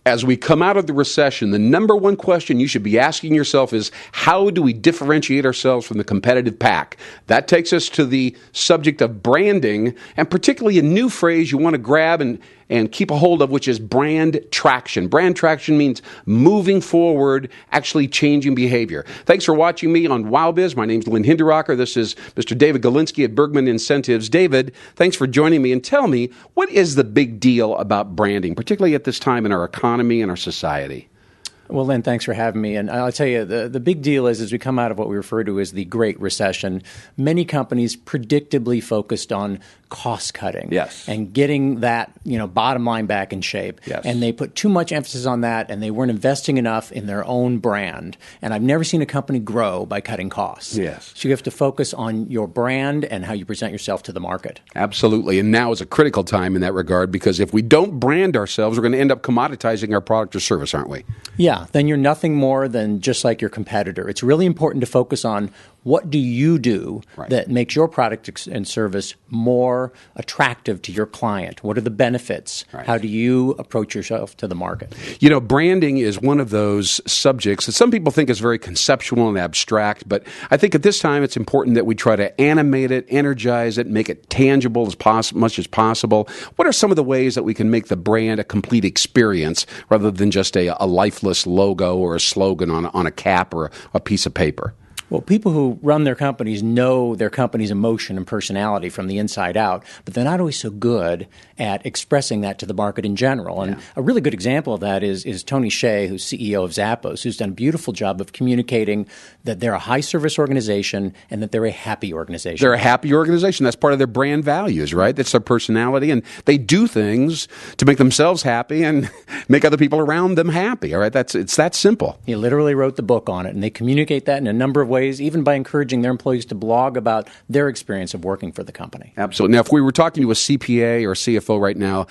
As we come out of the recession, the number one question you should be asking yourself is, how do we differentiate ourselves from the competitive pack? That takes us to the subject of branding, and particularly a new phrase you want to grab and keep a hold of, which is brand traction. Brand traction means moving forward, actually changing behavior. Thanks for watching me on WowBiz. My name's Lynn Hinderocker. This is Mr. David Galinsky at Bergman Incentives. David, thanks for joining me. And tell me, what is the big deal about branding, particularly at this time in our economy and our society? Well, Lynn, thanks for having me. And I'll tell you, the big deal is, as we come out of what we refer to as the Great Recession, many companies predictably focused on cost cutting, and getting that bottom line back in shape. And they put too much emphasis on that, and they weren't investing enough in their own brand. And I've never seen a company grow by cutting costs. So you have to focus on your brand and how you present yourself to the market. Absolutely. And now is a critical time in that regard, because if we don't brand ourselves, we're going to end up commoditizing our product or service, aren't we? Yeah, then you're nothing more than just like your competitor. It's really important to focus on what do you do that makes your product and service more attractive to your client? What are the benefits? How do you approach yourself to the market? You know, branding is one of those subjects that some people think is very conceptual and abstract, but I think at this time it's important that we try to animate it, energize it, make it tangible as much as possible. What are some of the ways that we can make the brand a complete experience rather than just a lifeless logo or a slogan on a cap or a piece of paper? Well, people who run their companies know their company's emotion and personality from the inside out, but they're not always so good at expressing that to the market in general. And a really good example of that is Tony Hsieh, who's CEO of Zappos, who's done a beautiful job of communicating that they're a high-service organization and that they're a happy organization. They're a happy organization. That's part of their brand values, right? That's their personality, and they do things to make themselves happy and make other people around them happy, all right? It's that simple. He literally wrote the book on it, and they communicate that in a number of ways, even by encouraging their employees to blog about their experience of working for the company. Absolutely. Now, if we were talking to a CPA or a CFO right now,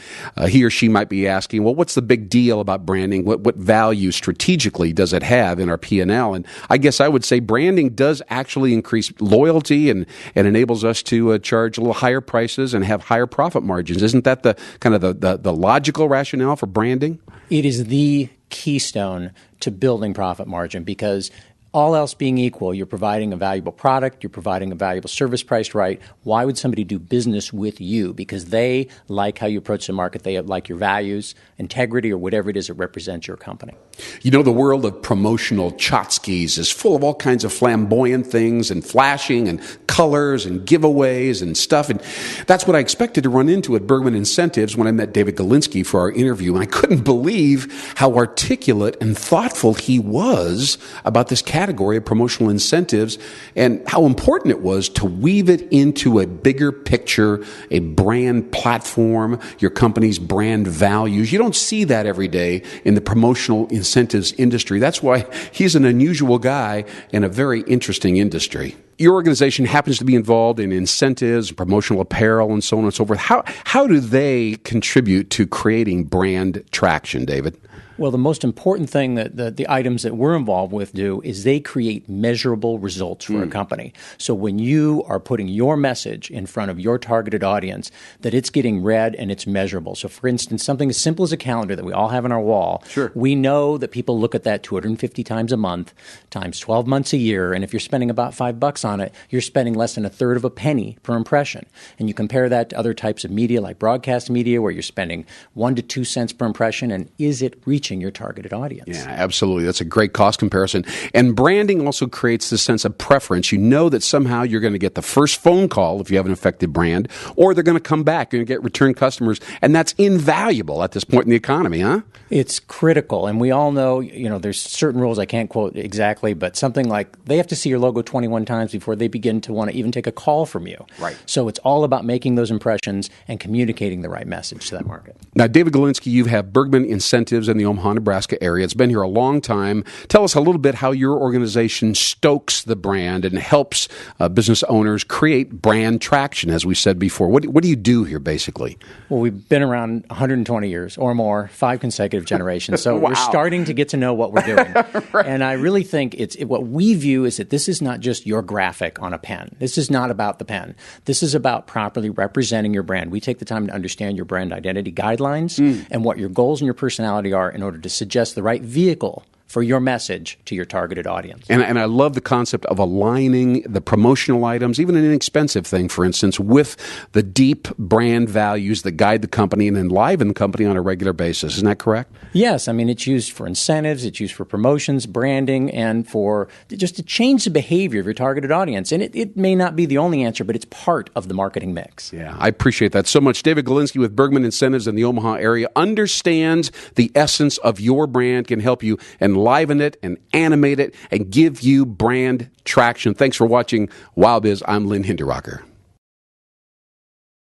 he or she might be asking, well, what's the big deal about branding? What value strategically does it have in our P&L? And I guess I would say branding does actually increase loyalty and enables us to charge a little higher prices and have higher profit margins. Isn't that the kind of the logical rationale for branding? It is the keystone to building profit margin, because all else being equal, you're providing a valuable product, you're providing a valuable service priced right. Why would somebody do business with you? Because they like how you approach the market, they like your values, integrity, or whatever it is that represents your company. You know, the world of promotional tchotchkes is full of all kinds of flamboyant things and flashing and colors and giveaways and stuff. And that's what I expected to run into at Bergman Incentives when I met David Galinsky for our interview. And I couldn't believe how articulate and thoughtful he was about this category of promotional incentives and how important it was to weave it into a bigger picture, a brand platform, your company's brand values. You don't see that every day in the promotional incentives industry. That's why he's an unusual guy in a very interesting industry. Your organization happens to be involved in incentives, promotional apparel, and so on and so forth. How do they contribute to creating brand traction, David? Well, the most important thing that the items that we're involved with do is they create measurable results for a company. So when you are putting your message in front of your targeted audience, that it's getting read and it's measurable. So for instance, something as simple as a calendar that we all have on our wall, we know that people look at that 250 times a month, times 12 months a year, and if you're spending about $5 on it, you're spending less than a third of a penny per impression. And you compare that to other types of media like broadcast media where you're spending 1 to 2 cents per impression, and is it reaching your targeted audience? Yeah, absolutely. That's a great cost comparison. And branding also creates this sense of preference. You know that somehow you're going to get the first phone call if you have an effective brand, or they're going to come back. You're going to get return customers, and that's invaluable at this point in the economy, huh? It's critical, and we all know, there's certain rules I can't quote exactly, but something like they have to see your logo 21 times before they begin to want to even take a call from you. Right. So it's all about making those impressions and communicating the right message to that market. Now, David Galinsky, you have Bergman Incentives in the Omaha, Nebraska area. It's been here a long time. Tell us a little bit how your organization stokes the brand and helps business owners create brand traction, as we said before. What do you do here, basically? Well, we've been around 120 years or more, 5 consecutive generations. So we're starting to get to know what we're doing. And I really think what we view is that this is not just your graphic graphic on a pen. This is not about the pen. This is about properly representing your brand. We take the time to understand your brand identity guidelines and what your goals and your personality are in order to suggest the right vehicle for your message to your targeted audience. And I love the concept of aligning the promotional items, even an inexpensive thing, for instance, with the deep brand values that guide the company and enliven the company on a regular basis. Isn't that correct? Yes. I mean, it's used for incentives, it's used for promotions, branding, and for just to change the behavior of your targeted audience. And it may not be the only answer, but it's part of the marketing mix. Yeah, I appreciate that so much. David Galinsky with Bergman Incentives in the Omaha area understands the essence of your brand, can help you enliven it and animate it and give you brand traction. Thanks for watching Wow Biz. I'm Lynn Hinderrocker.